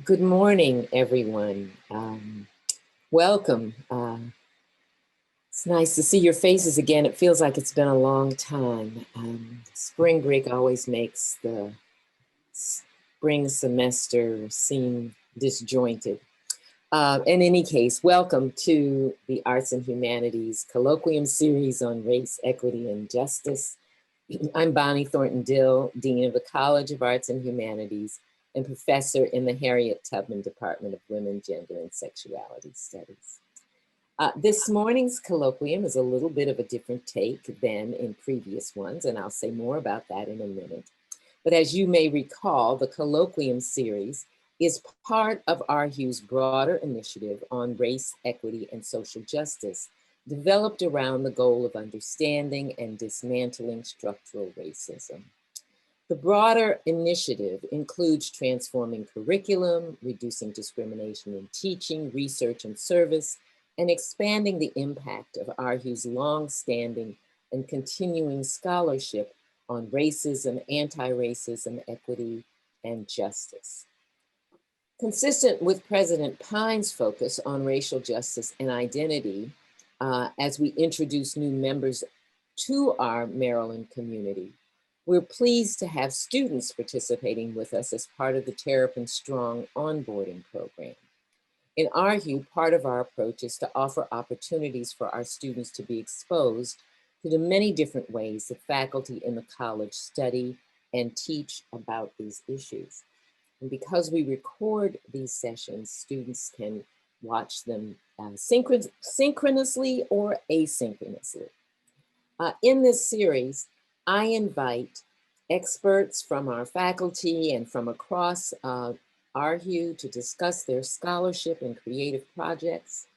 Good morning, everyone. Welcome. It's nice to see your faces again. It feels like it's been a long time. Spring break always makes the spring semester seem disjointed. In any case, welcome to the Arts and Humanities Colloquium series on race, equity, and justice. I'm Bonnie Thornton Dill, Dean of the College of Arts and Humanities and professor in the Harriet Tubman Department of Women, Gender, and Sexuality Studies. This morning's colloquium is a little bit of a different take than in previous ones, and I'll say more about that in a minute. But as you may recall, the colloquium series is part of ARHU's broader initiative on race, equity, and social justice, developed around the goal of understanding and dismantling structural racism. The broader initiative includes transforming curriculum, reducing discrimination in teaching, research, and service, and expanding the impact of ARHU's long-standing and continuing scholarship on racism, anti-racism, equity, and justice. Consistent with President Pine's focus on racial justice and identity, as we introduce new members to our Maryland community, we're pleased to have students participating with us as part of the Terrapin Strong onboarding program. In ARHU, part of our approach is to offer opportunities for our students to be exposed to the many different ways that faculty in the college study and teach about these issues. And because we record these sessions, students can watch them synchronously or asynchronously. In this series, I invite experts from our faculty and from across ARHU to discuss their scholarship and creative projects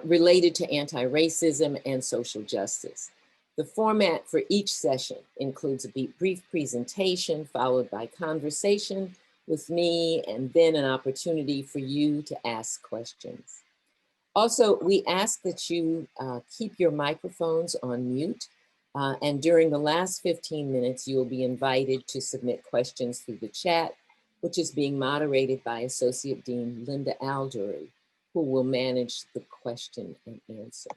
related to anti-racism and social justice. The format for each session includes a brief presentation followed by conversation with me and then an opportunity for you to ask questions. Also, we ask that you keep your microphones on mute, and during the last 15 minutes, you will be invited to submit questions through the chat, which is being moderated by Associate Dean Linda Aldury, who will manage the question and answer.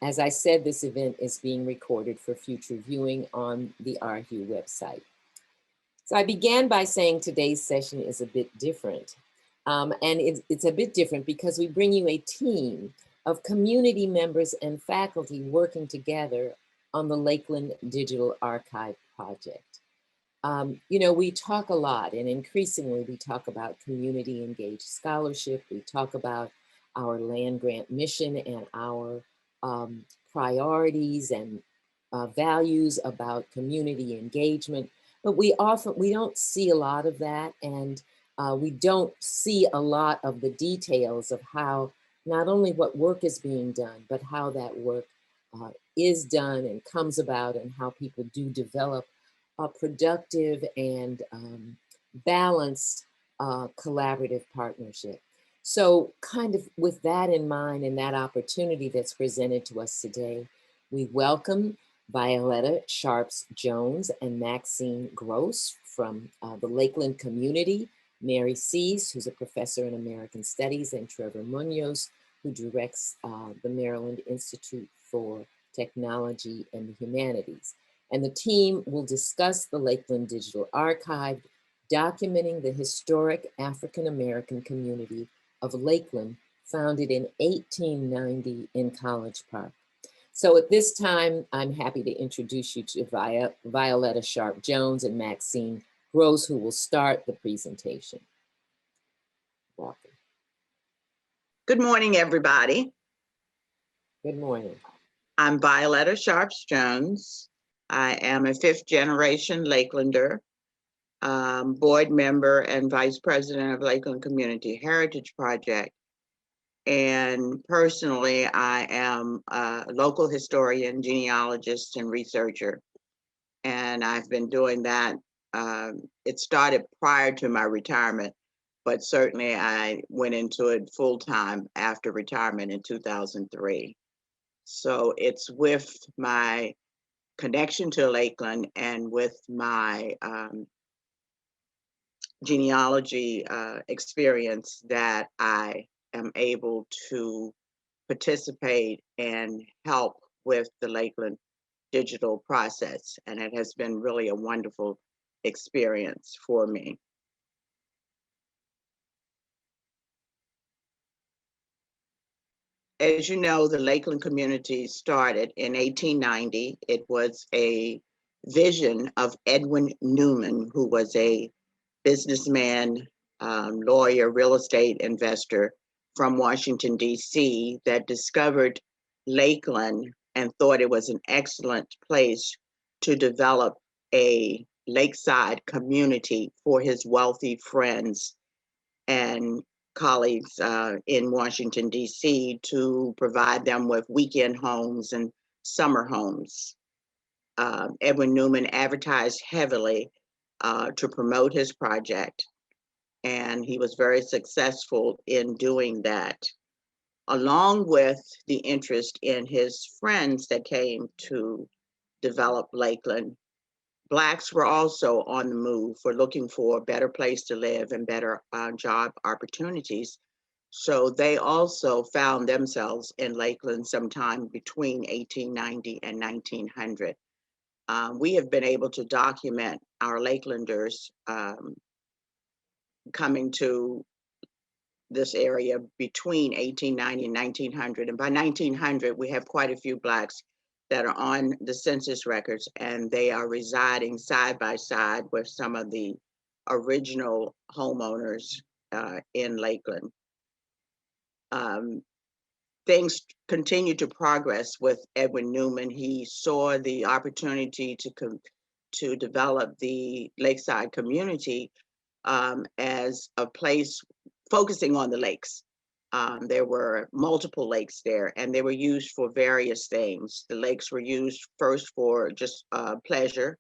As I said, this event is being recorded for future viewing on the ARHU website. So I began by saying today's session is a bit different. And it's a bit different because we bring you a team of community members and faculty working together on the Lakeland Digital Archive project. You know, we talk a lot, and increasingly we talk about community engaged scholarship. We talk about our land grant mission and our priorities and values about community engagement, but we don't see a lot of that, and we don't see a lot of the details of how not only what work is being done, but how that work is done and comes about, and how people do develop a productive and balanced collaborative partnership. So kind of with that in mind and that opportunity that's presented to us today, we welcome Violetta Sharps-Jones and Maxine Gross from the Lakeland Community, Mary Sies, who's a professor in American Studies, and Trevor Munoz, who directs the Maryland Institute for Technology and the Humanities. And the team will discuss the Lakeland Digital Archive, documenting the historic African-American community of Lakeland, founded in 1890 in College Park. So at this time, I'm happy to introduce you to Violetta Sharps-Jones and Maxine Gross, who will start the presentation. Welcome. Good morning, everybody. Good morning. I'm Violetta Sharps-Jones. I am a fifth-generation Lakelander, board member and vice president of Lakeland Community Heritage Project. And personally, I am a local historian, genealogist, and researcher. And I've been doing that. It started prior to my retirement, but certainly I went into it full-time after retirement in 2003. So it's with my connection to Lakeland and with my genealogy experience that I am able to participate and help with the Lakeland digital process. And it has been really a wonderful experience for me. As you know, the Lakeland community started in 1890. It was a vision of Edwin Newman, who was a businessman, lawyer, real estate investor from Washington, D.C., that discovered Lakeland and thought it was an excellent place to develop a lakeside community for his wealthy friends and colleagues in Washington, D.C., to provide them with weekend homes and summer homes. Edwin Newman advertised heavily to promote his project, and he was very successful in doing that, along with the interest in his friends that came to develop Lakeland. Blacks were also on the move for looking for a better place to live and better job opportunities. So they also found themselves in Lakeland sometime between 1890 and 1900. We have been able to document our Lakelanders coming to this area between 1890 and 1900. And by 1900, we have quite a few Blacks that are on the census records, and they are residing side by side with some of the original homeowners in Lakeland. Things continue to progress with Edwin Newman. He saw the opportunity to develop the lakeside community as a place focusing on the lakes. There were multiple lakes there, and they were used for various things. The lakes were used first for just pleasure,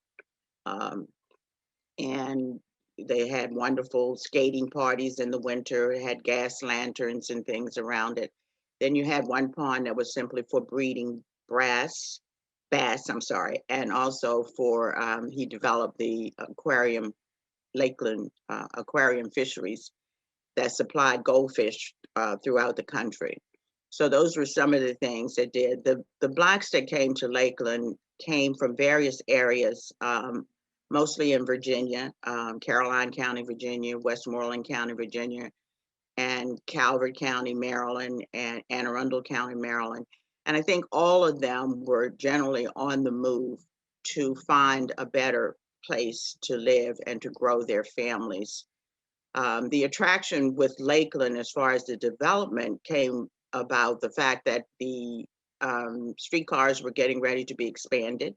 and they had wonderful skating parties in the winter. It had gas lanterns and things around it. Then you had one pond that was simply for breeding bass, and also for, he developed the aquarium, Lakeland aquarium fisheries that supplied goldfish throughout the country. So those were some of the things that did. The Blacks that came to Lakeland came from various areas, mostly in Virginia, Caroline County, Virginia, Westmoreland County, Virginia, and Calvert County, Maryland, and Anne Arundel County, Maryland. And I think all of them were generally on the move to find a better place to live and to grow their families. The attraction with Lakeland, as far as the development, came about the fact that the streetcars were getting ready to be expanded.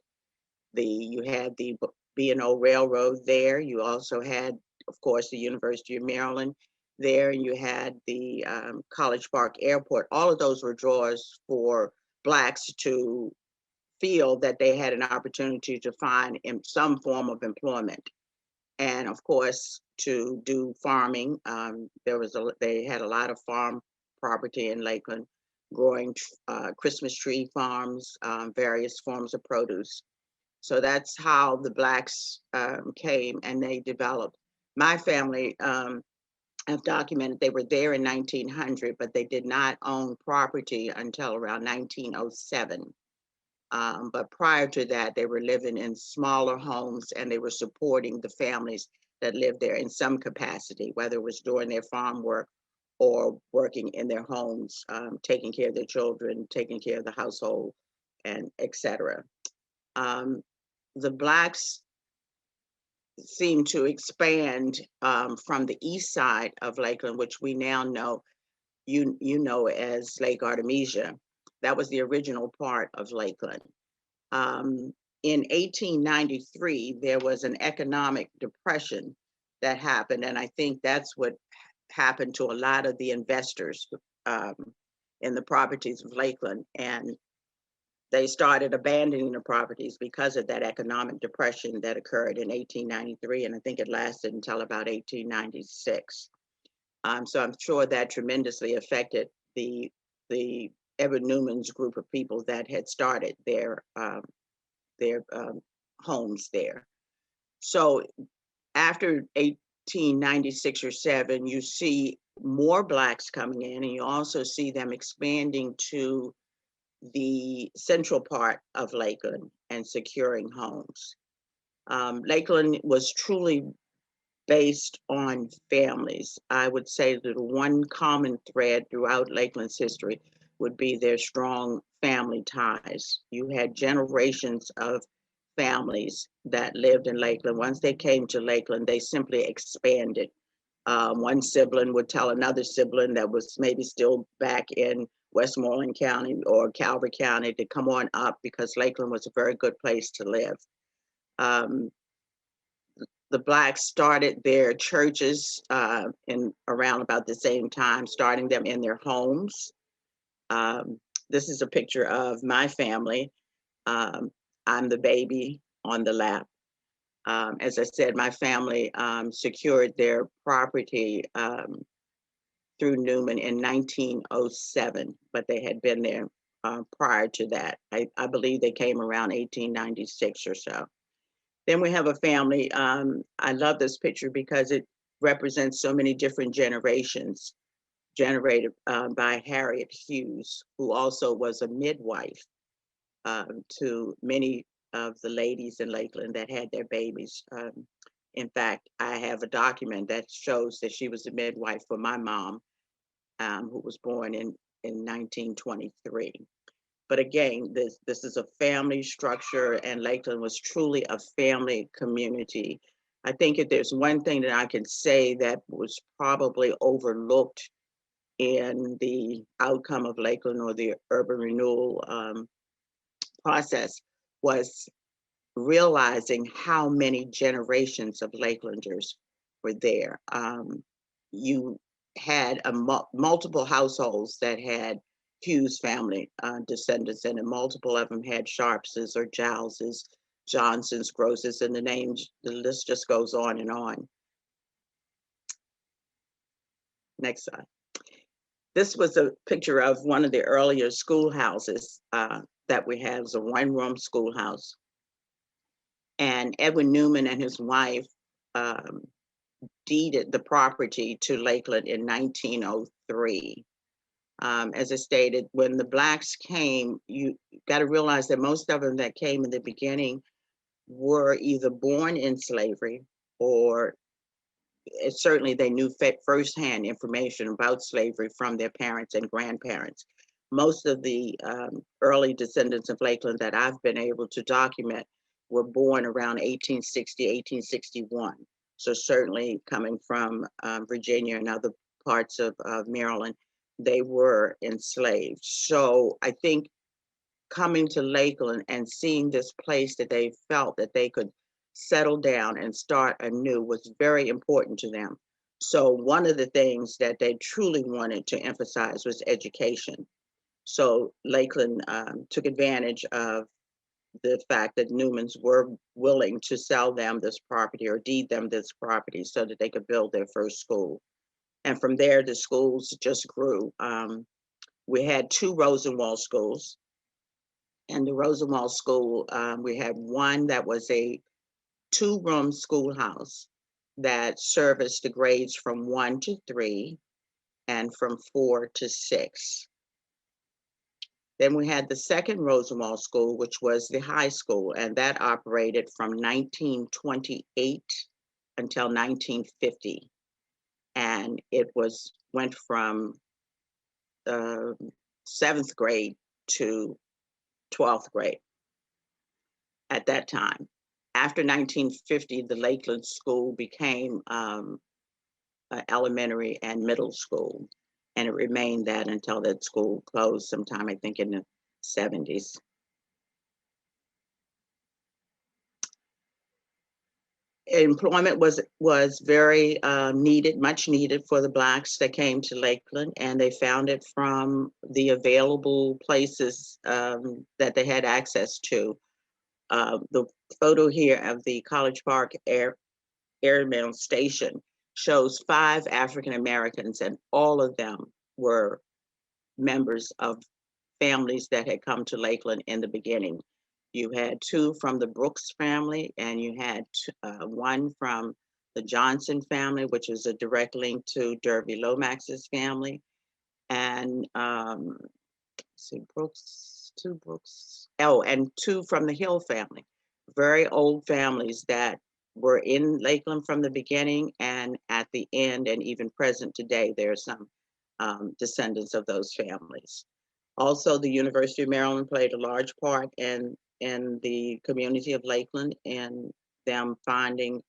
You had the B&O Railroad there. You also had, of course, the University of Maryland there. You had the College Park Airport. All of those were draws for Blacks to feel that they had an opportunity to find in some form of employment. And of course, to do farming. They had a lot of farm property in Lakeland, growing Christmas tree farms, various forms of produce. So that's how the Blacks came and they developed. My family have documented they were there in 1900, but they did not own property until around 1907. But prior to that, they were living in smaller homes and they were supporting the families that lived there in some capacity, whether it was doing their farm work or working in their homes, taking care of their children, taking care of the household, and etc. The Blacks seem to expand from the east side of Lakeland, which we now know, you know as Lake Artemisia. That was the original part of Lakeland. In 1893, there was an economic depression that happened, and I think that's what happened to a lot of the investors in the properties of Lakeland, and they started abandoning the properties because of that economic depression that occurred in 1893, and I think it lasted until about 1896. So I'm sure that tremendously affected the Edward Newman's group of people that had started their their homes there. So after 1896 or 7, you see more Blacks coming in, and you also see them expanding to the central part of Lakeland and securing homes. Lakeland was truly based on families. I would say that one common thread throughout Lakeland's history would be their strong family ties. You had generations of families that lived in Lakeland. Once they came to Lakeland, they simply expanded. One sibling would tell another sibling that was maybe still back in Westmoreland County or Calvert County to come on up, because Lakeland was a very good place to live. The Blacks started their churches in around about the same time, starting them in their homes. This is a picture of my family. I'm the baby on the lap. As I said, my family secured their property through Newman in 1907, but they had been there prior to that. I believe they came around 1896 or so. Then we have a family. I love this picture because it represents so many different generations, generated by Harriet Hughes, who also was a midwife to many of the ladies in Lakeland that had their babies. In fact, I have a document that shows that she was a midwife for my mom, who was born in 1923. But again, this is a family structure, and Lakeland was truly a family community. I think if there's one thing that I can say that was probably overlooked in the outcome of Lakeland or the urban renewal process, was realizing how many generations of Lakelanders were there. You had multiple households that had Hughes family descendants in it. Multiple of them had Sharpses or Gileses, Johnsons, Grosses, and the list just goes on and on. Next slide. This was a picture of one of the earlier schoolhouses that we have. It's a one-room schoolhouse. And Edwin Newman and his wife deeded the property to Lakeland in 1903. As I stated, when the Blacks came, you got to realize that most of them that came in the beginning were either born in slavery, or certainly they knew firsthand information about slavery from their parents and grandparents. Most of the early descendants of Lakeland that I've been able to document were born around 1860, 1861. So certainly coming from Virginia and other parts of Maryland, they were enslaved. So I think coming to Lakeland and seeing this place that they felt that they could settle down and start anew was very important to them. So one of the things that they truly wanted to emphasize was education. So Lakeland took advantage of the fact that Newmans were willing to sell them this property or deed them this property so that they could build their first school. And from there, the schools just grew. We had 2 Rosenwald schools. And the Rosenwald School, we had one that was a 2-room schoolhouse that serviced the grades from 1 to 3 and from 4 to 6. Then we had the second Rosenwald School, which was the high school, and that operated from 1928 until 1950. And it went from 7th grade to 12th grade at that time. After 1950, the Lakeland School became elementary and middle school, and it remained that until that school closed sometime, I think, in the 70s. Employment was very needed, much needed for the Blacks that came to Lakeland, and they found it from the available places that they had access to. The photo here of the College Park Airmail Station shows 5 African Americans, and all of them were members of families that had come to Lakeland in the beginning. You had 2 from the Brooks family, and you had 1 from the Johnson family, which is a direct link to Derby Lomax's family. And see, Brooks, 2 Brooks. Oh, and 2 from the Hill family. Very old families that were in Lakeland from the beginning and at the end, and even present today. There are some descendants of those families. Also, the University of Maryland played a large part in the community of Lakeland and them finding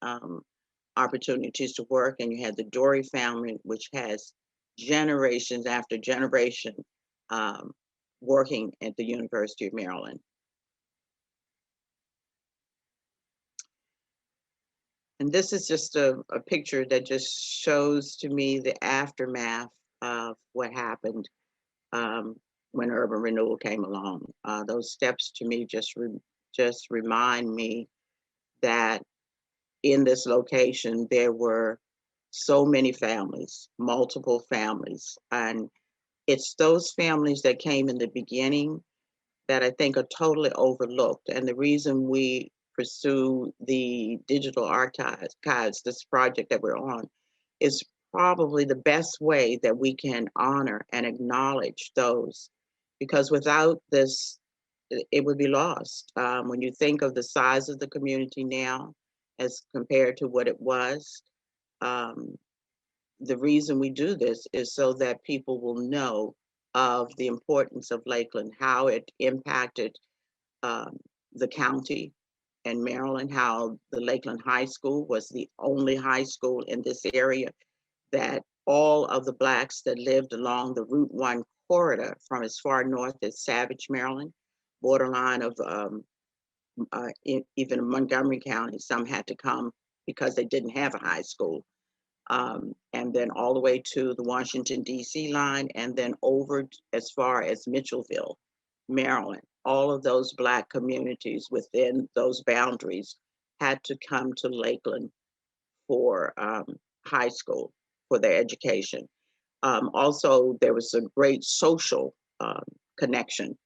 opportunities to work. And you had the Dory family, which has generations after generation working at the University of Maryland. And this is just a picture that just shows to me the aftermath of what happened when urban renewal came along. Those steps to me just remind me that in this location, there were so many families, multiple families. And it's those families that came in the beginning that I think are totally overlooked. And the reason we pursue the digital archives, this project that we're on, is probably the best way that we can honor and acknowledge those, because without this, it would be lost. When you think of the size of the community now as compared to what it was, the reason we do this is so that people will know of the importance of Lakeland, how it impacted the county and Maryland, how the Lakeland High School was the only high school in this area that all of the Blacks that lived along the Route 1 corridor from as far north as Savage, Maryland, borderline of even Montgomery County, some had to come because they didn't have a high school. And then all the way to the Washington, D.C. line, and then over as far as Mitchellville, Maryland. All of those Black communities within those boundaries had to come to Lakeland for high school, for their education. Also, there was a great social connection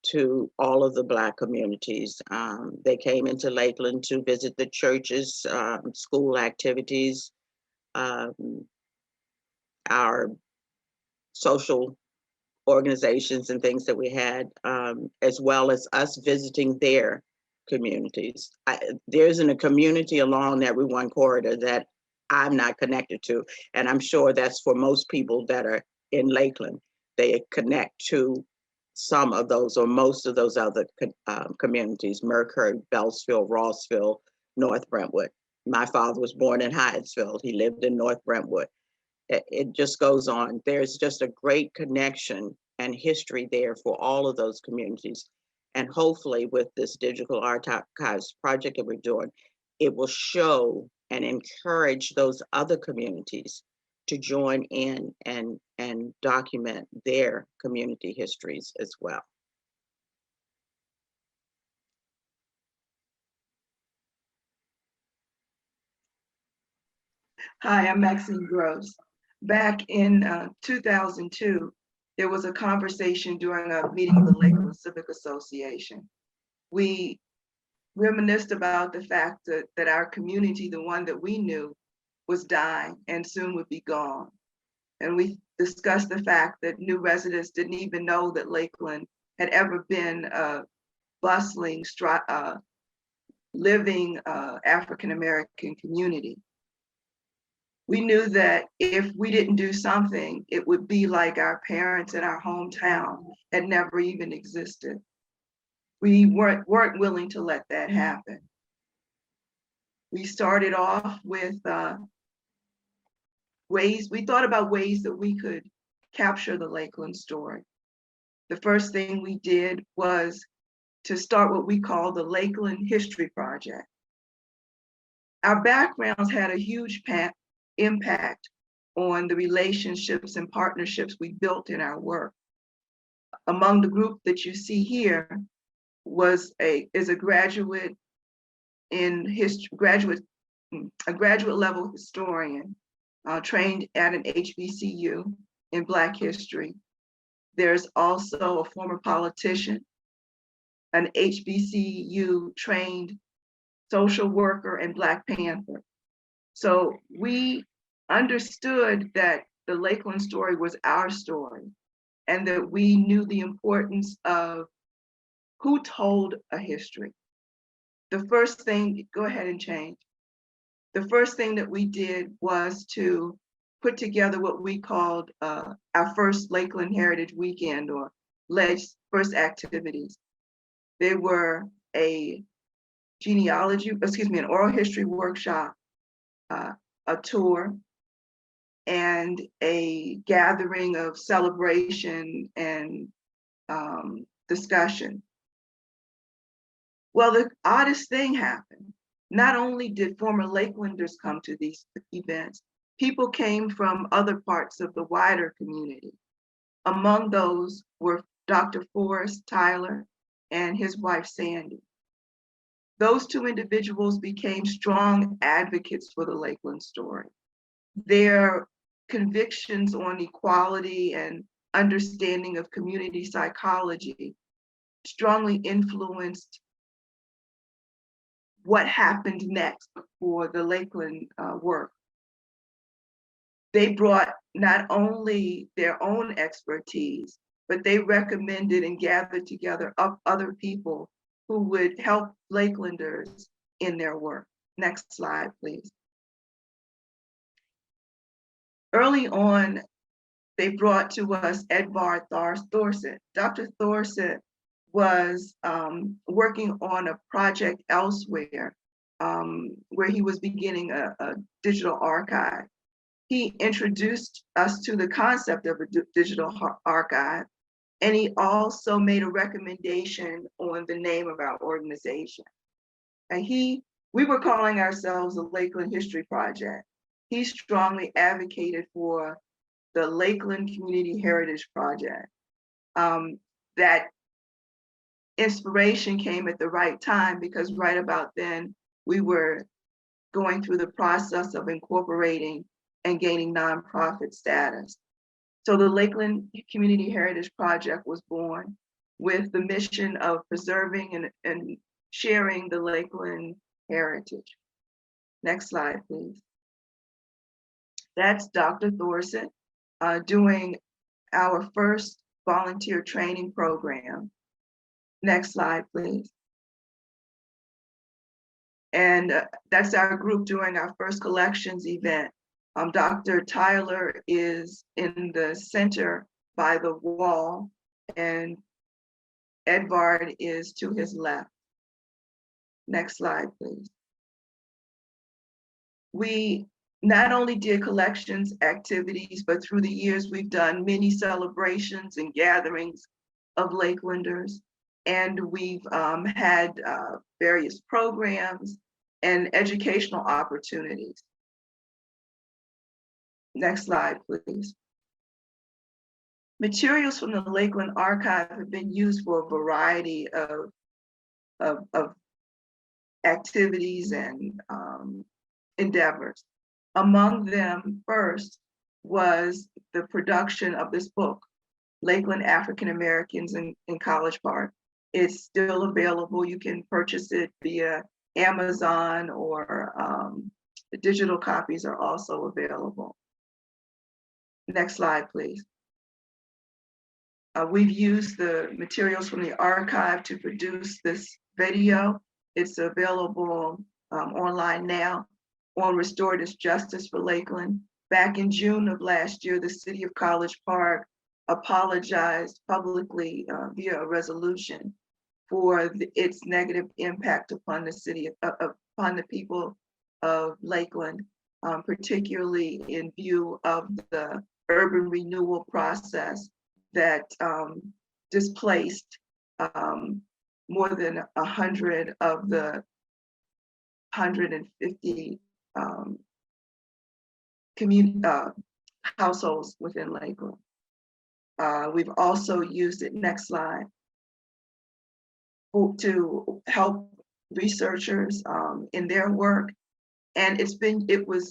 to all of the Black communities. They came into Lakeland to visit the churches, school activities, our social organizations and things that we had, as well as us visiting their communities. There isn't a community along that Route 1 corridor that I'm not connected to, and I'm sure that's for most people that are in Lakeland. They connect to some of those or most of those other communities: Merckford, Beltsville, Rossville, North Brentwood. My father was born in Hyattsville. He lived in North Brentwood. It just goes on. There's just a great connection and history there for all of those communities. And hopefully with this digital archives project that we're doing, it will show and encourage those other communities to join in and document their community histories as well. Hi, I'm Maxine Gross. Back in 2002, there was a conversation during a meeting of the Lakeland Civic Association. We reminisced about the fact that our community, the one that we knew, was dying and soon would be gone. And we discussed the fact that new residents didn't even know that Lakeland had ever been a bustling, living African-American community. We knew that if we didn't do something, it would be like our parents in our hometown had never even existed. We weren't willing to let that happen. We started off with we thought about ways that we could capture the Lakeland story. The first thing we did was to start what we call the Lakeland History Project. Our backgrounds had a huge impact on the relationships and partnerships we built in our work. Among the group that you see here is a graduate in history, a graduate level historian trained at an HBCU in Black history. There's also a former politician an HBCU trained social worker and Black Panther. So we understood that the Lakeland story was our story, and that we knew the importance of who told a history. The first thing, go ahead and change. The first thing that we did was to put together what we called our first Lakeland Heritage Weekend, or LED's first activities. They were an oral history workshop, a tour, and a gathering of celebration and discussion. Well, the oddest thing happened. Not only did former Lakelanders come to these events, people came from other parts of the wider community. Among those were Dr. Forrest Tyler and his wife, Sandy. Those two individuals became strong advocates for the Lakeland story. Their convictions on equality and understanding of community psychology strongly influenced what happened next for the Lakeland work. They brought not only their own expertise, but they recommended and gathered together other people who would help Lakelanders in their work. Next slide, please. Early on, they brought to us Edvard Thorset. Dr. Thorset was working on a project elsewhere where he was beginning a digital archive. He introduced us to the concept of a digital archive, and he also made a recommendation on the name of our organization. And we were calling ourselves the Lakeland History Project. He strongly advocated for the Lakeland Community Heritage Project. That inspiration came at the right time, because right about then we were going through the process of incorporating and gaining nonprofit status. So the Lakeland Community Heritage Project was born with the mission of preserving and sharing the Lakeland heritage. Next slide, please. That's Dr. Thorset doing our first volunteer training program. Next slide, please. And that's our group doing our first collections event. Dr. Tyler is in the center by the wall, and Edvard is to his left. Next slide, please. We not only did collections activities, but through the years, we've done many celebrations and gatherings of Lakelanders. And we've had various programs and educational opportunities. Next slide, please. Materials from the Lakeland Archive have been used for a variety of activities and endeavors. Among them, first, was the production of this book, Lakeland African Americans in College Park. It's still available. You can purchase it via Amazon, or the digital copies are also available. Next slide, please. We've used the materials from the archive to produce this video. It's available online now on restorative justice for Lakeland. Back in June of last year, the city of College Park apologized publicly via a resolution for its negative impact upon the city, upon the people of Lakeland, particularly in view of the urban renewal process that displaced more than 100 of the 150 households within Lakeland. We've also used it, next slide, to help researchers in their work. And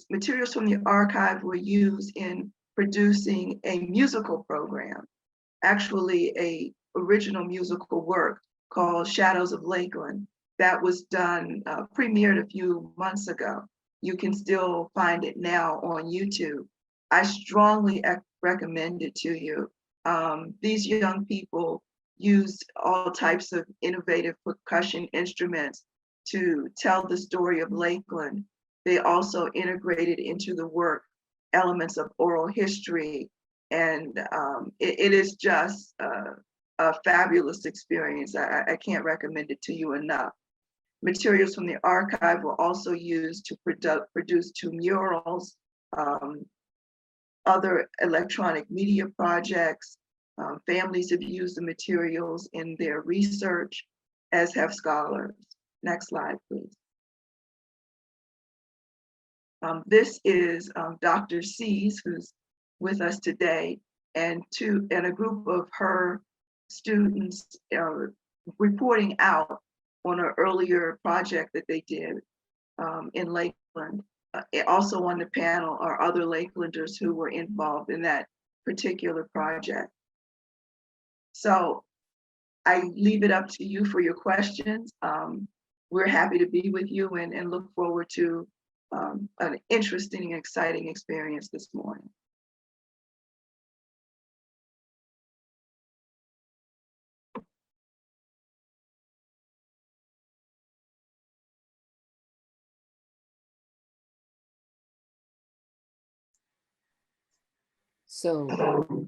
materials from the archive were used in producing a musical program, actually a original musical work called Shadows of Lakeland. That was done, premiered a few months ago. You can still find it now on YouTube. I strongly recommend it to you. These young people used all types of innovative percussion instruments to tell the story of Lakeland. They also integrated into the work elements of oral history, and it is just a fabulous experience. I can't recommend it to you enough. Materials from the archive were also used to produce 2 murals, other electronic media projects. Families have used the materials in their research, as have scholars. Next slide, please. This is Dr. Sies, who's with us today, and a group of her students reporting out on an earlier project that they did in Lakeland. Also on the panel are other Lakelanders who were involved in that particular project. So I leave it up to you for your questions. We're happy to be with you and look forward to an interesting and exciting experience this morning. So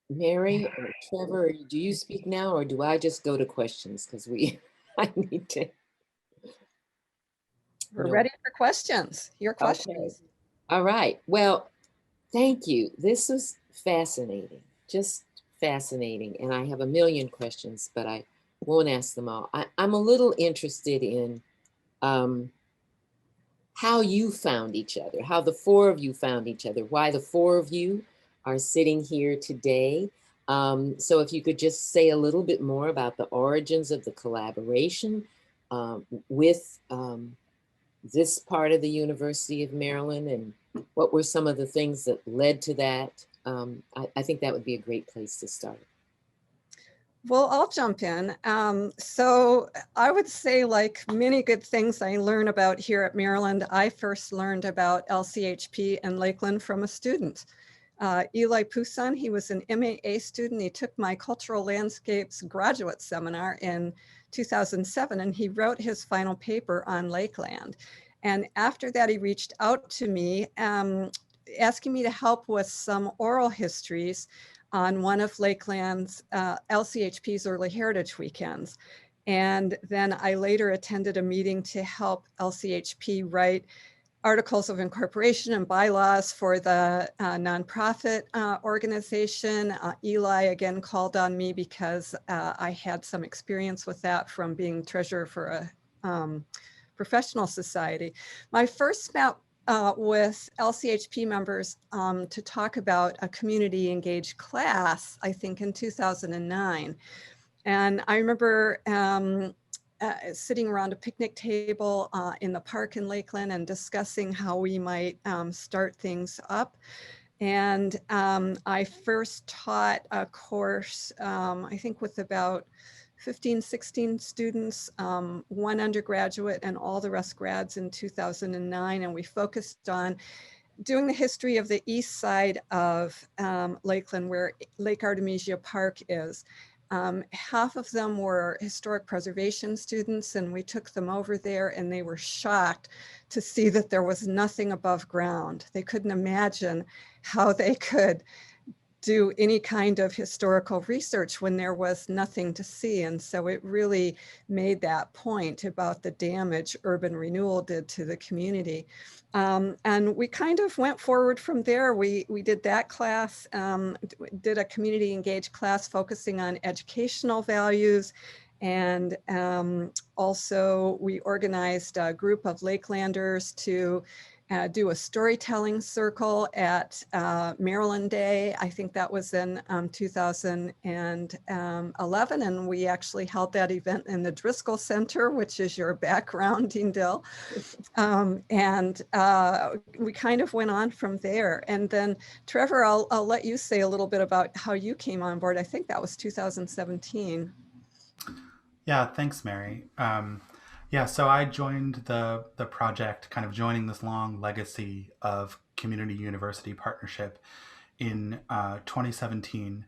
Mary or Trevor, do you speak now or do I just go to questions? Because I need to. We're ready for questions, your questions. Okay. All right. Well, thank you. This was fascinating, just fascinating. And I have a million questions, but I won't ask them all. I'm a little interested in how you found each other, how the 4 of you found each other, why the 4 of you are sitting here today. So if you could just say a little bit more about the origins of the collaboration with this part of the University of Maryland, and what were some of the things that led to that? I think that would be a great place to start. Well, I'll jump in. So I would say, like many good things I learn about here at Maryland, I first learned about LCHP and Lakeland from a student. Eli Poussin, he was an MAA student. He took my Cultural Landscapes graduate seminar in 2007, and he wrote his final paper on Lakeland. And after that, he reached out to me, asking me to help with some oral histories on one of Lakeland's LCHP's early heritage weekends. And then I later attended a meeting to help LCHP write articles of incorporation and bylaws for the nonprofit organization. Eli again called on me because I had some experience with that from being treasurer for a professional society. My first met with LCHP members to talk about a community engaged class, I think in 2009. And I remember sitting around a picnic table in the park in Lakeland and discussing how we might start things up. And I first taught a course, I think with about 15, 16 students, 1 undergraduate and all the rest grads in 2009. And we focused on doing the history of the east side of Lakeland, where Lake Artemisia Park is. Half of them were historic preservation students, and we took them over there and they were shocked to see that there was nothing above ground. They couldn't imagine how they could do any kind of historical research when there was nothing to see. And so it really made that point about the damage urban renewal did to the community. And we kind of went forward from there. We did that class, did a community engaged class focusing on educational values. And also we organized a group of Lakelanders to do a storytelling circle at Maryland Day. I think that was in 2011, and we actually held that event in the Driscoll Center, which is your background, Dean Dill. And we kind of went on from there. And then Trevor, I'll let you say a little bit about how you came on board. I think that was 2017. Yeah, thanks, Mary. Yeah, so I joined the project, kind of joining this long legacy of community university partnership in 2017,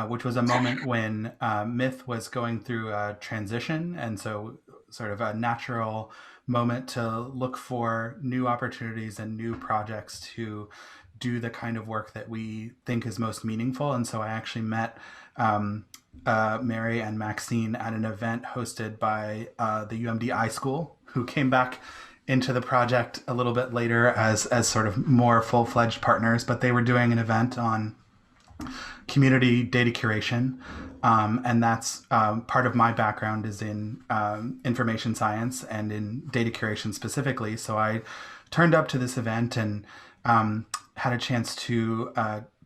which was a moment when MITH was going through a transition, and so sort of a natural moment to look for new opportunities and new projects to do the kind of work that we think is most meaningful. And so I actually met Mary and Maxine at an event hosted by the UMD School, who came back into the project a little bit later as sort of more full-fledged partners, but they were doing an event on community data curation. And that's part of my background is in information science and in data curation specifically. So I turned up to this event and had a chance to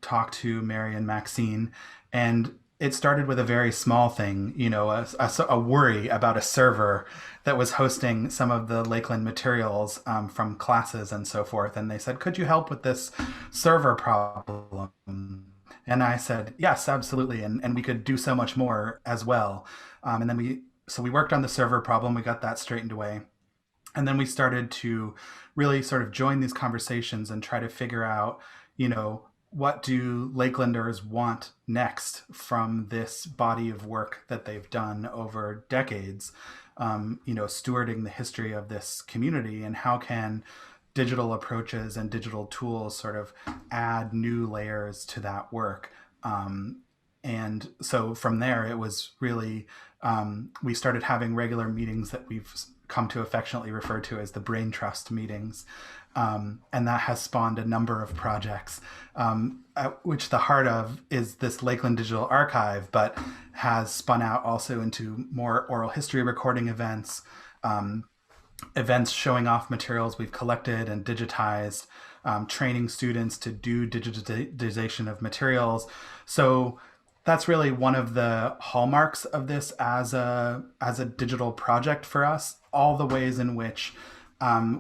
talk to Mary and Maxine. And it started with a very small thing, you know, a worry about a server that was hosting some of the Lakeland materials from classes and so forth. And they said, could you help with this server problem? And I said, yes, absolutely. And we could do so much more as well. And then we worked on the server problem. We got that straightened away. And then we started to really sort of join these conversations and try to figure out, you know, what do Lakelanders want next from this body of work that they've done over decades, you know, stewarding the history of this community, and how can digital approaches and digital tools sort of add new layers to that work. And so from there, it was really, we started having regular meetings that we've come to affectionately refer to as the Brain Trust meetings. And that has spawned a number of projects, at which the heart of is this Lakeland Digital Archive, but has spun out also into more oral history recording events, events showing off materials we've collected and digitized, training students to do digitization of materials. So that's really one of the hallmarks of this as a digital project for us. All the ways in which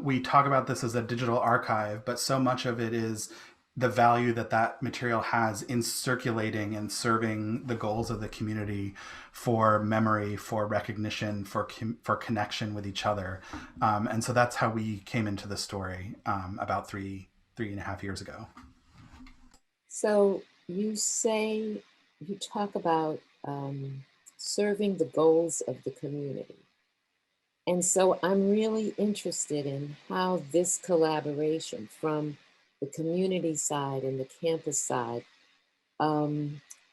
we talk about this as a digital archive, but so much of it is the value that material has in circulating and serving the goals of the community for memory, for recognition, for connection with each other. And so that's how we came into the story about three and a half years ago. So you talk about serving the goals of the community. And so I'm really interested in how this collaboration from the community side and the campus side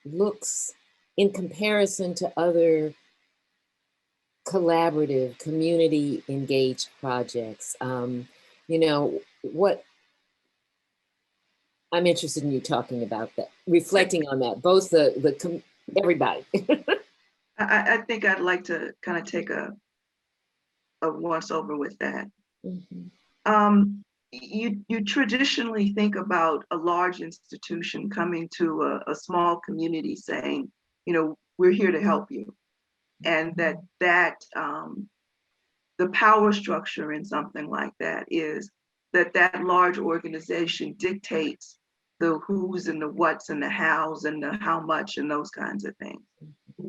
looks in comparison to other collaborative, community engaged projects. You know, what I'm interested in you talking about that, reflecting on that, both everybody. I think I'd like to kind of take a once over with that. Mm-hmm. You traditionally think about a large institution coming to a small community saying, you know, we're here to help you. And that the power structure in something like that is that large organization dictates the who's and the what's and the how's and the how much and those kinds of things.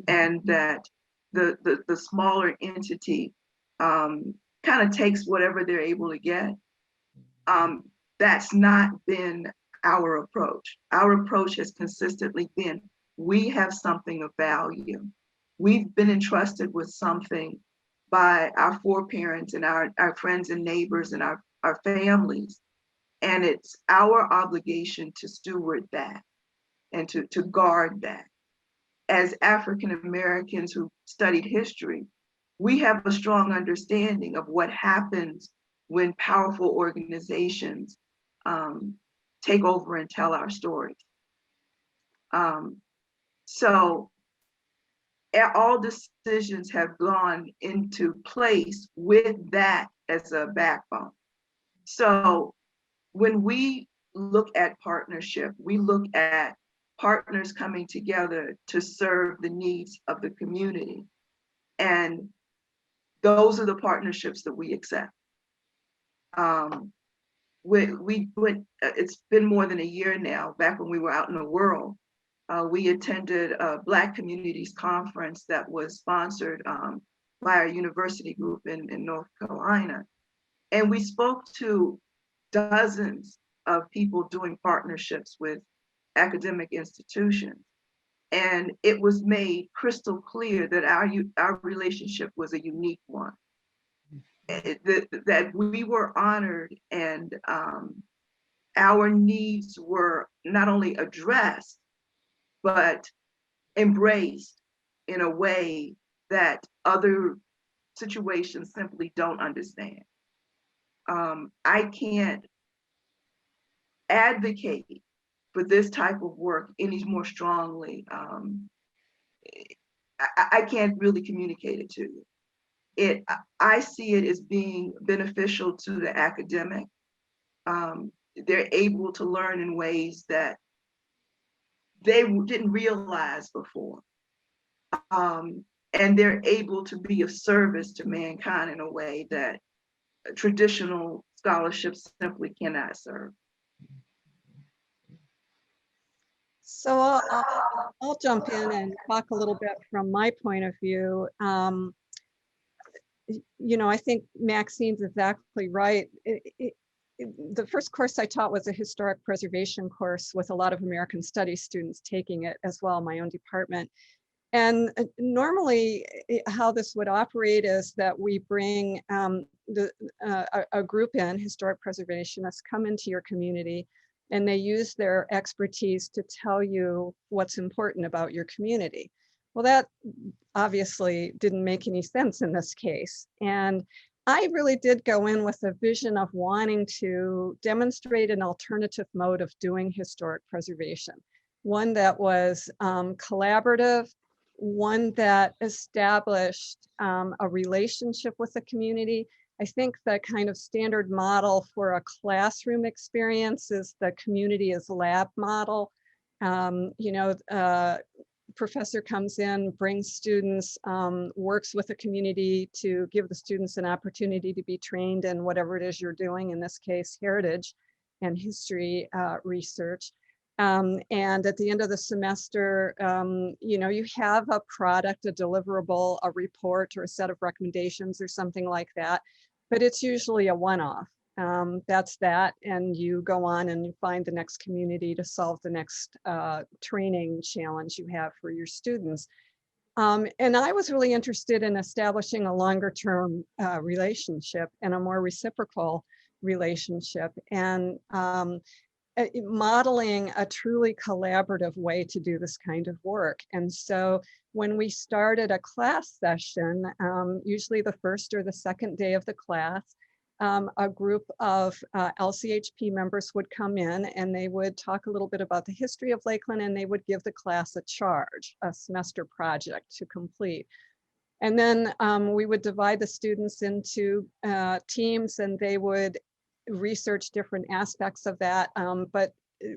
And that the smaller entity kind of takes whatever they're able to get. That's not been our approach. Our approach has consistently been, we have something of value. We've been entrusted with something by our foreparents and our friends and neighbors and our families. And it's our obligation to steward that and to guard that. As African Americans who studied history, we have a strong understanding of what happens when powerful organizations take over and tell our stories. So all decisions have gone into place with that as a backbone. So when we look at partnership, we look at partners coming together to serve the needs of the community. And those are the partnerships that we accept. It's been more than a year now, back when we were out in the world, we attended a Black Communities Conference that was sponsored by a university group in North Carolina. And we spoke to dozens of people doing partnerships with academic institutions. And it was made crystal clear that our relationship was a unique one. That we were honored, and our needs were not only addressed, but embraced in a way that other situations simply don't understand. I can't advocate for this type of work any more strongly. I can't really communicate it to you. I see it as being beneficial to the academic. They're able to learn in ways that they didn't realize before. And they're able to be of service to mankind in a way that traditional scholarships simply cannot serve. So I'll jump in and talk a little bit from my point of view. You know, I think Maxine's exactly right. The first course I taught was a historic preservation course with a lot of American Studies students taking it as well, my own department. And normally how this would operate is that we bring a group in, historic preservationists, come into your community, and they use their expertise to tell you what's important about your community. Well, that obviously didn't make any sense in this case. And I really did go in with a vision of wanting to demonstrate an alternative mode of doing historic preservation, one that was collaborative, one that established a relationship with the community. I think the kind of standard model for a classroom experience is the community as lab model. You know, professor comes in, brings students, works with the community to give the students an opportunity to be trained in whatever it is you're doing, in this case, heritage and history research. And at the end of the semester, you know, you have a product, a deliverable, a report, or a set of recommendations or something like that, but it's usually a one-off. That's that, and you go on and you find the next community to solve the next training challenge you have for your students. And I was really interested in establishing a longer term relationship and a more reciprocal relationship, and modeling a truly collaborative way to do this kind of work. And so when we started a class session, usually the first or the second day of the class, a group of LCHP members would come in and they would talk a little bit about the history of Lakeland, and they would give the class a charge, a semester project to complete. And then we would divide the students into teams, and they would research different aspects of that. But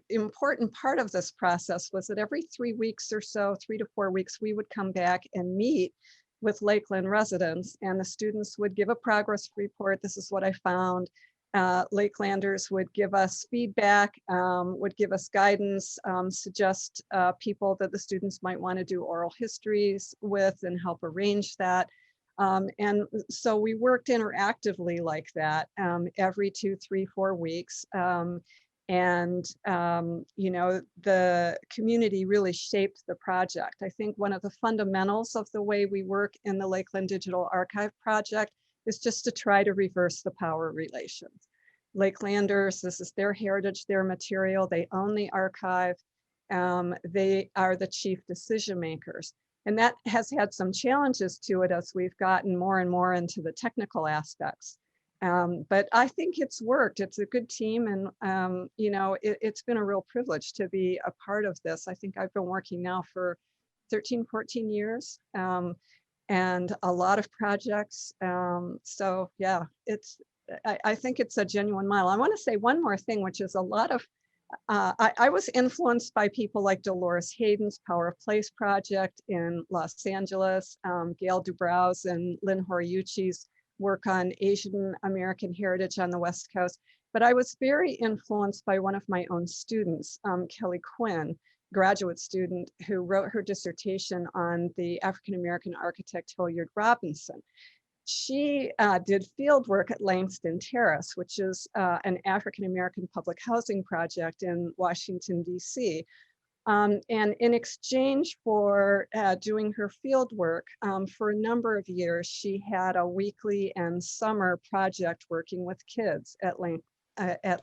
important part of this process was that every 3 weeks or so, 3 to 4 weeks, we would come back and meet with Lakeland residents, and the students would give a progress report. This is what I found. Lakelanders would give us feedback, would give us guidance, suggest people that the students might want to do oral histories with and help arrange that. And so we worked interactively like that every 2, 3, 4 weeks. You know, the community really shaped the project. I think one of the fundamentals of the way we work in the Lakeland Digital Archive project is just to try to reverse the power relations. Lakelanders, this is their heritage, their material, they own the archive, they are the chief decision makers. And that has had some challenges to it as we've gotten more and more into the technical aspects. But I think it's worked. It's a good team, and you know, it's been a real privilege to be a part of this. I think I've been working now for 13, 14 years, and a lot of projects. So yeah, I think it's a genuine model. I want to say one more thing, which is a lot of, I was influenced by people like Dolores Hayden's Power of Place project in Los Angeles, Gail Dubrow's and Lynn Horiuchi's work on Asian American heritage on the West Coast. But I was very influenced by one of my own students, Kelly Quinn, graduate student who wrote her dissertation on the African-American architect Hilliard Robinson. She did field work at Langston Terrace, which is an African-American public housing project in Washington, D.C. And in exchange for doing her field work for a number of years, she had a weekly and summer project working with kids at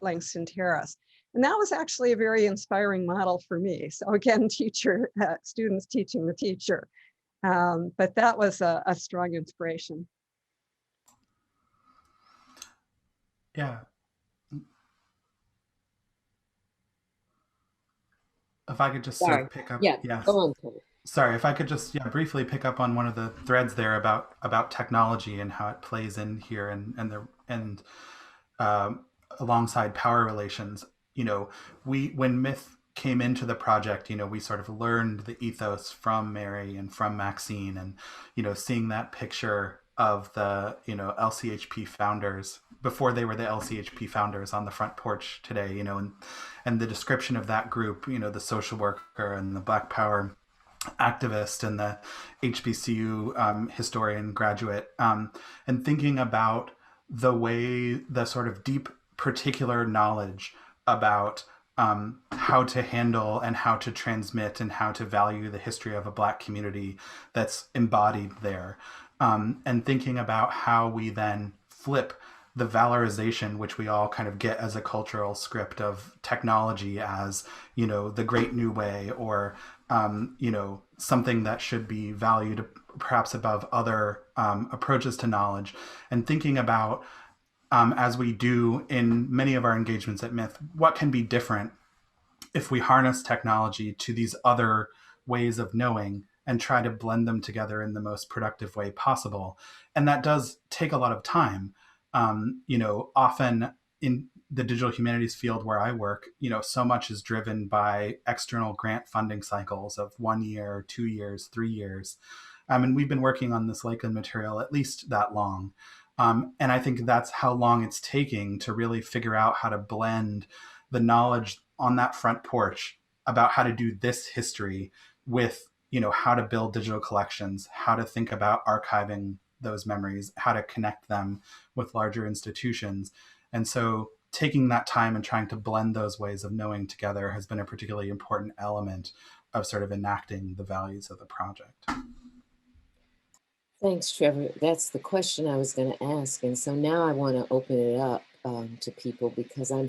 Langston Terrace. And that was actually a very inspiring model for me. So again, students teaching the teacher. But that was a strong inspiration. Yeah. If I could just sort of pick up. Yeah, Yes. go on, Trevor. Sorry, if I could just briefly pick up on one of the threads there about technology and how it plays in here and alongside power relations. When MITH came into the project, we sort of learned the ethos from Mary and from Maxine, and seeing that picture of the LCHP founders before they were the LCHP founders on the front porch today, and the description of that group, the social worker and the Black Power activist and the HBCU historian graduate, and thinking about the sort of deep particular knowledge about how to handle and how to transmit and how to value the history of a Black community that's embodied there. And thinking about how we then flip the valorization, which we all kind of get as a cultural script of technology as, the great new way, or, something that should be valued perhaps above other approaches to knowledge. And thinking about, as we do in many of our engagements at MITH, what can be different if we harness technology to these other ways of knowing and try to blend them together in the most productive way possible. And that does take a lot of time. Often in the digital humanities field where I work, so much is driven by external grant funding cycles of 1 year, 2 years, 3 years. And we've been working on this Lakeland material at least that long. And I think that's how long it's taking to really figure out how to blend the knowledge on that front porch about how to do this history with, how to build digital collections, how to think about archiving those memories, how to connect them with larger institutions. And so taking that time and trying to blend those ways of knowing together has been a particularly important element of sort of enacting the values of the project. Thanks, Trevor. That's the question I was going to ask. And so now I want to open it up to people, because I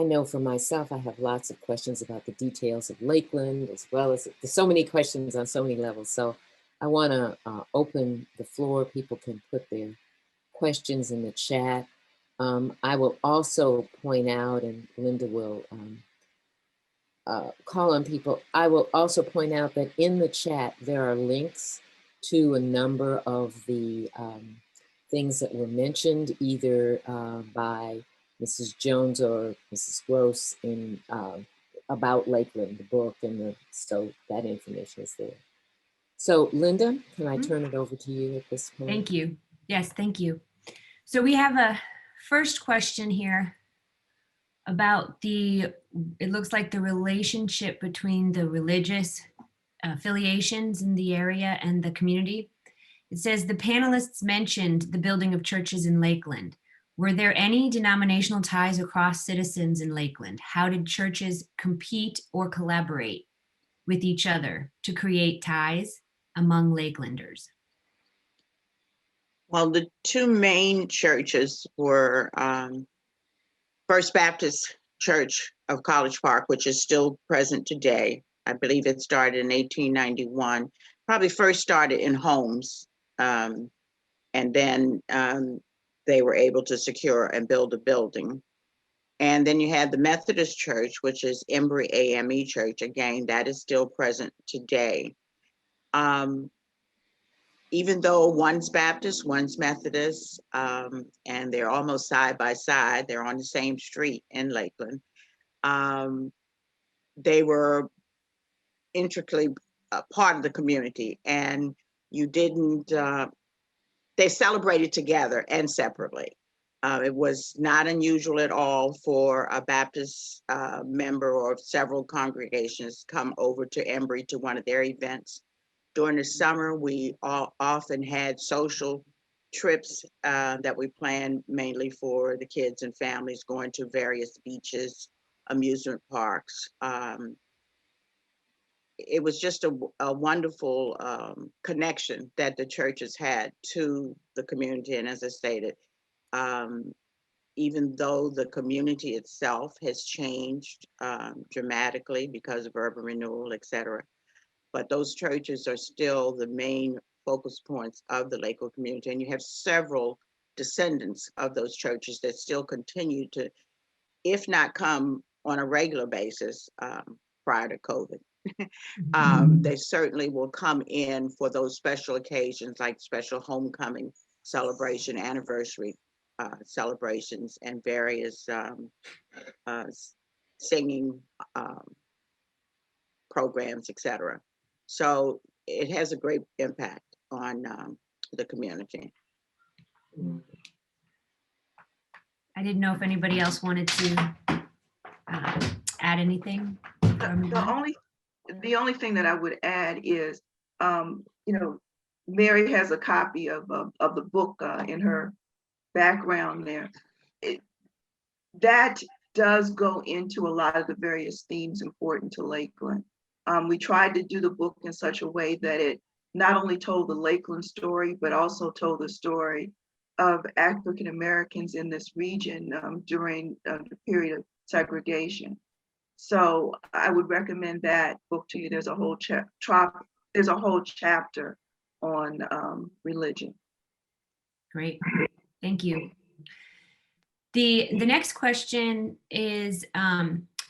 know for myself, I have lots of questions about the details of Lakeland, as well as there's so many questions on so many levels. So I want to open the floor. People can put their questions in the chat. I will also point out, and Linda will call on people. I will also point out that in the chat, there are links to a number of the things that were mentioned, either by Mrs. Jones or Mrs. Gross in about Lakeland, the book, and so that information is there. So Linda, can I turn it over to you at this point? Thank you. Yes, thank you. So we have a first question here about it looks like the relationship between the religious affiliations in the area and the community. It says the panelists mentioned the building of churches in Lakeland. Were there any denominational ties across citizens in Lakeland? How did churches compete or collaborate with each other to create ties among Lakelanders? Well, the two main churches were First Baptist Church of College Park, which is still present today. I believe it started in 1891, probably first started in homes, and then they were able to secure and build a building. And then you had the Methodist Church, which is Embry AME Church. Again, that is still present today. Even though one's Baptist, one's Methodist, and they're almost side by side, they're on the same street in Lakeland, they were intricately part of the community, and you didn't, they celebrated together and separately. It was not unusual at all for a Baptist member or several congregations to come over to Embry to one of their events. During the summer, we often had social trips that we planned mainly for the kids and families, going to various beaches, amusement parks. It was just a wonderful connection that the churches had to the community. And as I stated, even though the community itself has changed dramatically because of urban renewal, et cetera, but those churches are still the main focus points of the Lakeland community. And you have several descendants of those churches that still continue to, if not come on a regular basis prior to COVID, they certainly will come in for those special occasions like special homecoming celebration, anniversary celebrations, and various singing programs, etc. So it has a great impact on the community. I didn't know if anybody else wanted to add anything. The only thing that I would add is, Mary has a copy of the book in her background there. That does go into a lot of the various themes important to Lakeland. We tried to do the book in such a way that it not only told the Lakeland story, but also told the story of African Americans in this region during the period of segregation. So I would recommend that book to you. There's a whole chapter on religion. Great, thank you. The next question is,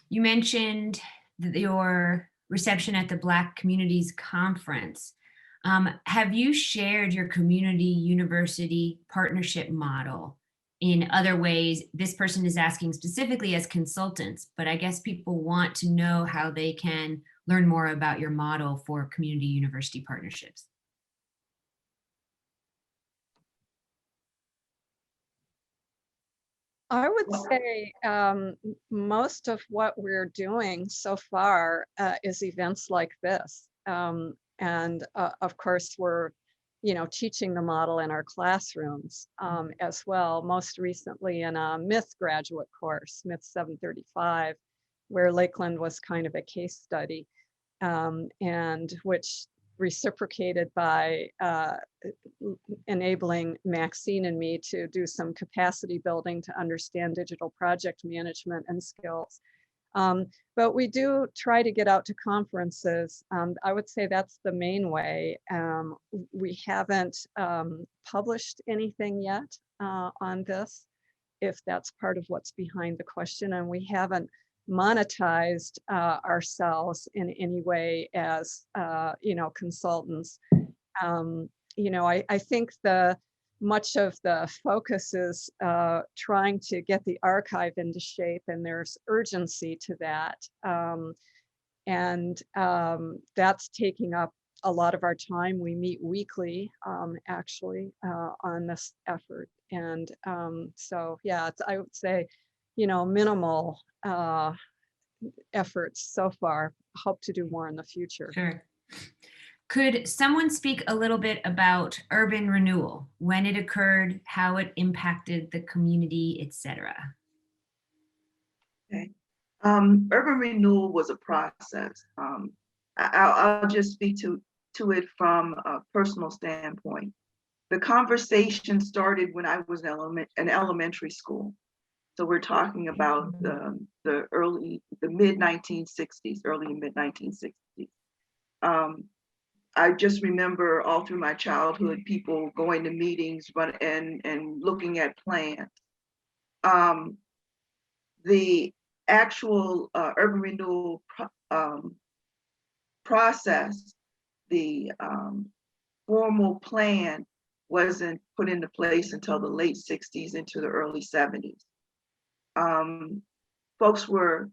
you mentioned your reception at the Black Communities Conference. Have you shared your community university partnership model in other ways? This person is asking specifically as consultants, but I guess people want to know how they can learn more about your model for community university partnerships. I would say most of what we're doing so far is events like this. And of course, we're teaching the model in our classrooms as well, most recently in a MITH graduate course, MITH 735, where Lakeland was kind of a case study, and which reciprocated by enabling Maxine and me to do some capacity building to understand digital project management and skills. But we do try to get out to conferences. I would say that's the main way. We haven't published anything yet on this, if that's part of what's behind the question, and we haven't monetized ourselves in any way as consultants. I think much of the focus is trying to get the archive into shape, and there's urgency to that. That's taking up a lot of our time. We meet weekly, actually, on this effort. And so, yeah, I would say, minimal efforts so far. Hope to do more in the future. Sure. Could someone speak a little bit about urban renewal, when it occurred, how it impacted the community, etc.? Okay. Urban renewal was a process. I'll just speak to it from a personal standpoint. The conversation started when I was in elementary school. So we're talking about the mid-1960s, early and mid-1960s. I just remember all through my childhood, people going to meetings and looking at plans. The actual urban renewal process, the formal plan wasn't put into place until the late 60s into the early 70s. Folks were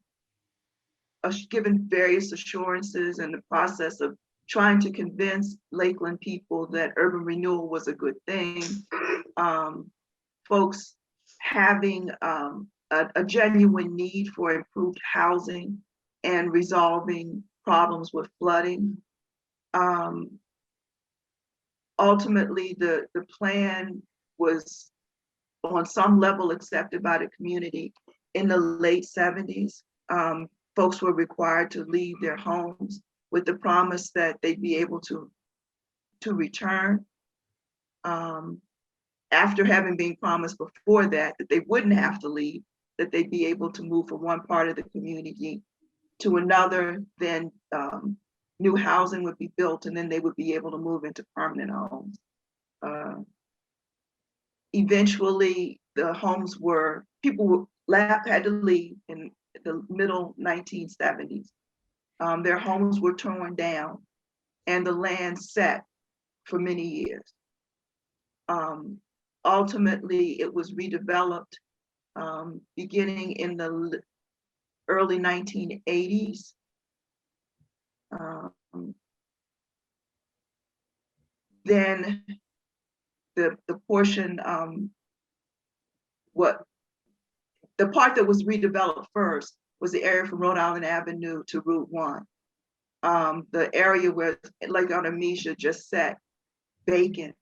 given various assurances in the process of trying to convince Lakeland people that urban renewal was a good thing. Folks having a genuine need for improved housing and resolving problems with flooding. Ultimately, the plan was on some level accepted by the community. In the late 70s, folks were required to leave their homes with the promise that they'd be able to return. After having been promised before that they wouldn't have to leave, that they'd be able to move from one part of the community to another, then new housing would be built, and then they would be able to move into permanent homes. Eventually, the homes were, people had to leave in the middle 1970s. Their homes were torn down and the land set for many years. Ultimately, it was redeveloped beginning in the early 1980s. Then the portion, the part that was redeveloped first was the area from Rhode Island Avenue to Route 1. The area where Lake Artemisia just sat vacant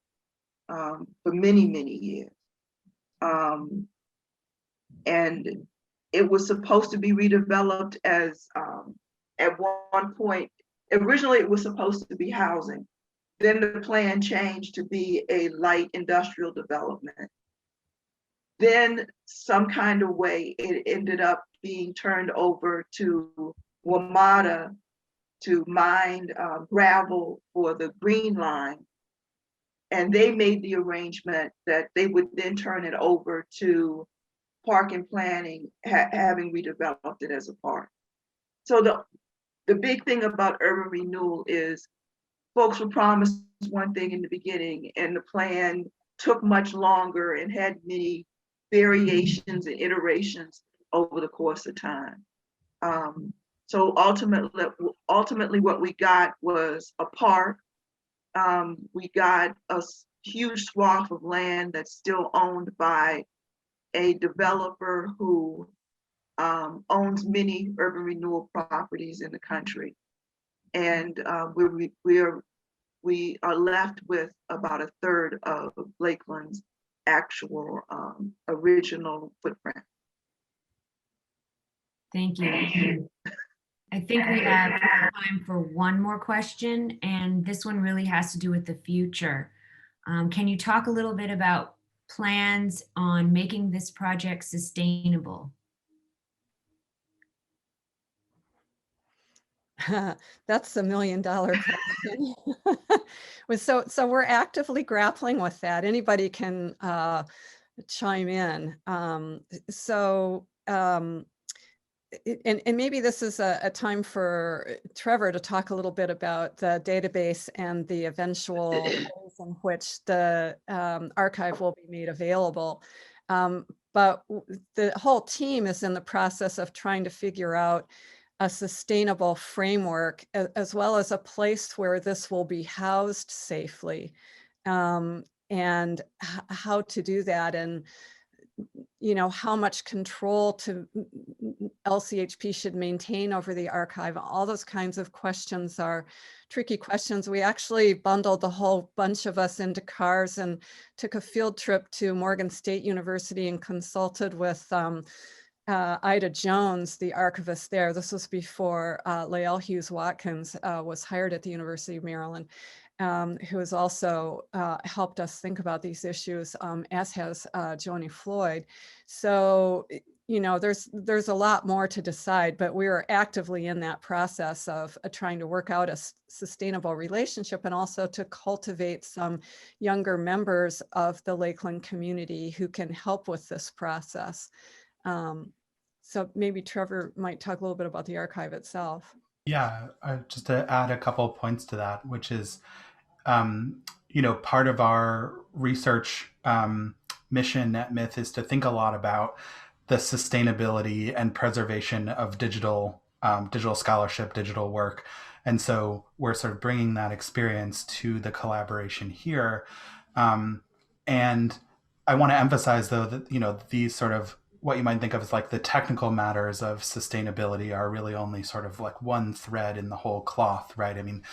for many, many years. And it was supposed to be redeveloped as, at one point, originally it was supposed to be housing. Then the plan changed to be a light industrial development. Then some kind of way it ended up being turned over to WMATA to mine gravel for the Green Line. And they made the arrangement that they would then turn it over to Park and Planning, having redeveloped it as a park. So the big thing about urban renewal is folks were promised one thing in the beginning, and the plan took much longer and had many variations and iterations over the course of time. So ultimately what we got was a park. We got a huge swath of land that's still owned by a developer who owns many urban renewal properties in the country. And we are left with about a third of Lakeland's actual original footprint. Thank you. I think we have time for one more question, and this one really has to do with the future. Can you talk a little bit about plans on making this project sustainable? That's the $1 million question. So we're actively grappling with that. Anybody can chime in. And maybe this is a time for Trevor to talk a little bit about the database and the eventual ways in which the archive will be made available. But the whole team is in the process of trying to figure out a sustainable framework, as well as a place where this will be housed safely, and how to do that, and how much control to LCHP should maintain over the archive. All those kinds of questions are tricky questions. We actually bundled the whole bunch of us into cars and took a field trip to Morgan State University and consulted with Ida Jones, the archivist there. This was before Lael Hughes Watkins was hired at the University of Maryland, who has also helped us think about these issues, as has Joni Floyd. So, there's a lot more to decide, but we are actively in that process of trying to work out a sustainable relationship, and also to cultivate some younger members of the Lakeland community who can help with this process. So maybe Trevor might talk a little bit about the archive itself. Yeah, just to add a couple of points to that, which is, part of our research mission at MITH is to think a lot about the sustainability and preservation of digital scholarship, digital work. And so we're sort of bringing that experience to the collaboration here. And I want to emphasize, though, that, you know, these sort of what you might think of as like the technical matters of sustainability are really only sort of like one thread in the whole cloth, right? I mean,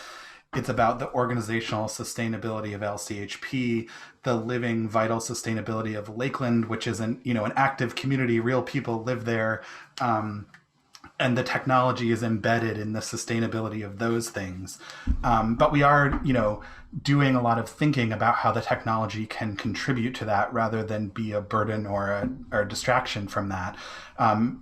it's about the organizational sustainability of LCHP, the living, vital sustainability of Lakeland, which is an, you know, an active community. Real people live there, and the technology is embedded in the sustainability of those things. But we are, you know, doing a lot of thinking about how the technology can contribute to that rather than be a burden or a distraction from that.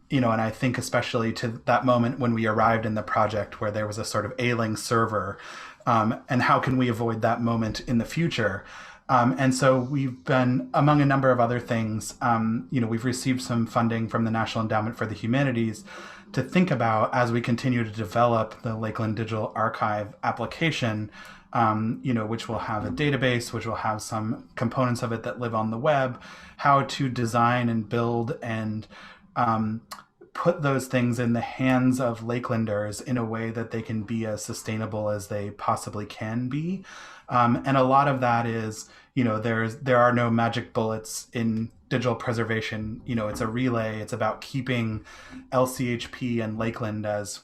You know, and I think especially to that moment when we arrived in the project where there was a sort of ailing server, and how can we avoid that moment in the future? And so we've been, among a number of other things, you know, we've received some funding from the National Endowment for the Humanities to think about as we continue to develop the Lakeland Digital Archive application, you know, which will have a database, which will have some components of it that live on the web, how to design and build and put those things in the hands of Lakelanders in a way that they can be as sustainable as they possibly can be. And a lot of that is, you know, there are no magic bullets in digital preservation. You know, it's a relay. It's about keeping LCHP and Lakeland as,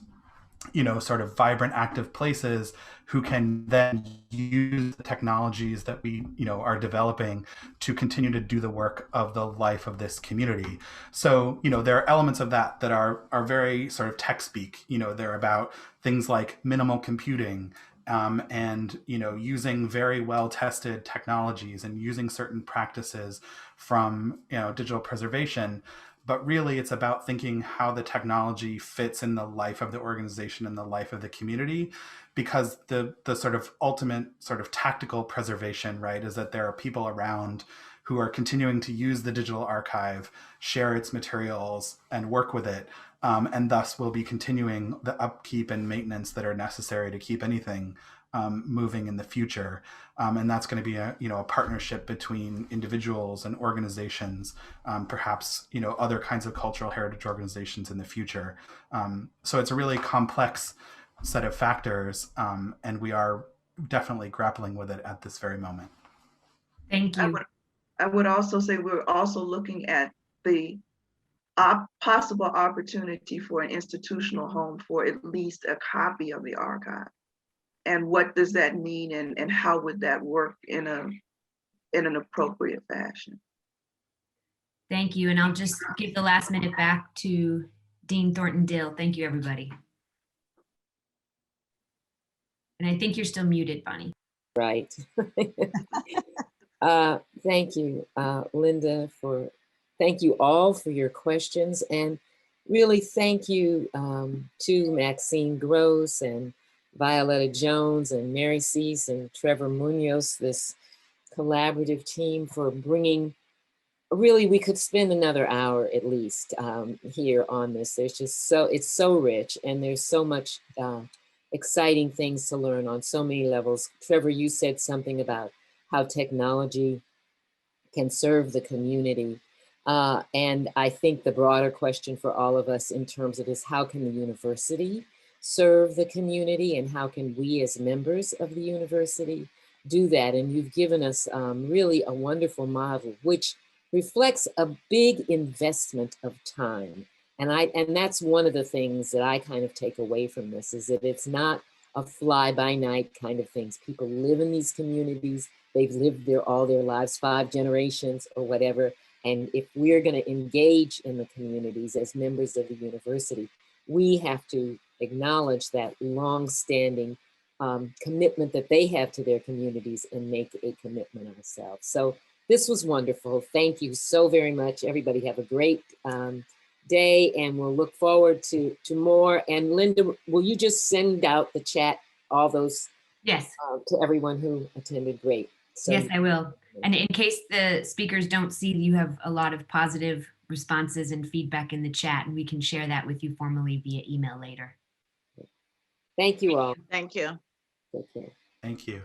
you know, sort of vibrant, active places who can then use the technologies that we, you know, are developing to continue to do the work of the life of this community. So, you know, there are elements of that that are very sort of tech speak. You know, they're about things like minimal computing, and, you know, using very well tested technologies and using certain practices from, you know, digital preservation. But really it's about thinking how the technology fits in the life of the organization and the life of the community, because the sort of ultimate sort of tactical preservation, right, is that there are people around who are continuing to use the digital archive, share its materials, and work with it, and thus will be continuing the upkeep and maintenance that are necessary to keep anything moving in the future. And that's going to be a, you know, a partnership between individuals and organizations, perhaps, you know, other kinds of cultural heritage organizations in the future. So it's a really complex set of factors, and we are definitely grappling with it at this very moment. Thank you. I would also say we're also looking at the possible opportunity for an institutional home for at least a copy of the archive. And what does that mean, and how would that work in an appropriate fashion? Thank you. And I'll just give the last minute back to Dean Thornton Dill. Thank you, everybody. And I think you're still muted, Bonnie. Right. Thank you, Linda, thank you all for your questions. And really thank you to Maxine Gross and Violetta Jones and Mary Sies and Trevor Munoz, this collaborative team, for bringing, really we could spend another hour at least here on this. There's just it's so rich, and there's so much exciting things to learn on so many levels. Trevor, you said something about how technology can serve the community. And I think the broader question for all of us in terms of is how can the university serve the community, and how can we as members of the university do that? And you've given us really a wonderful model, which reflects a big investment of time. And that's one of the things that I kind of take away from this, is that it's not a fly-by-night kind of things. People live in these communities. They've lived there all their lives, 5 generations or whatever. And if we're going to engage in the communities as members of the university, we have to acknowledge that long-standing commitment that they have to their communities and make a commitment ourselves. So this was wonderful. Thank you so very much. Everybody have a great day, and we'll look forward to more. And Linda, will you just send out the chat, all those Yes. To everyone who attended? Great. So, yes, I will. And in case the speakers don't see, you have a lot of positive responses and feedback in the chat, and we can share that with you formally via email later. thank you all. Thank you. Take care. Thank you.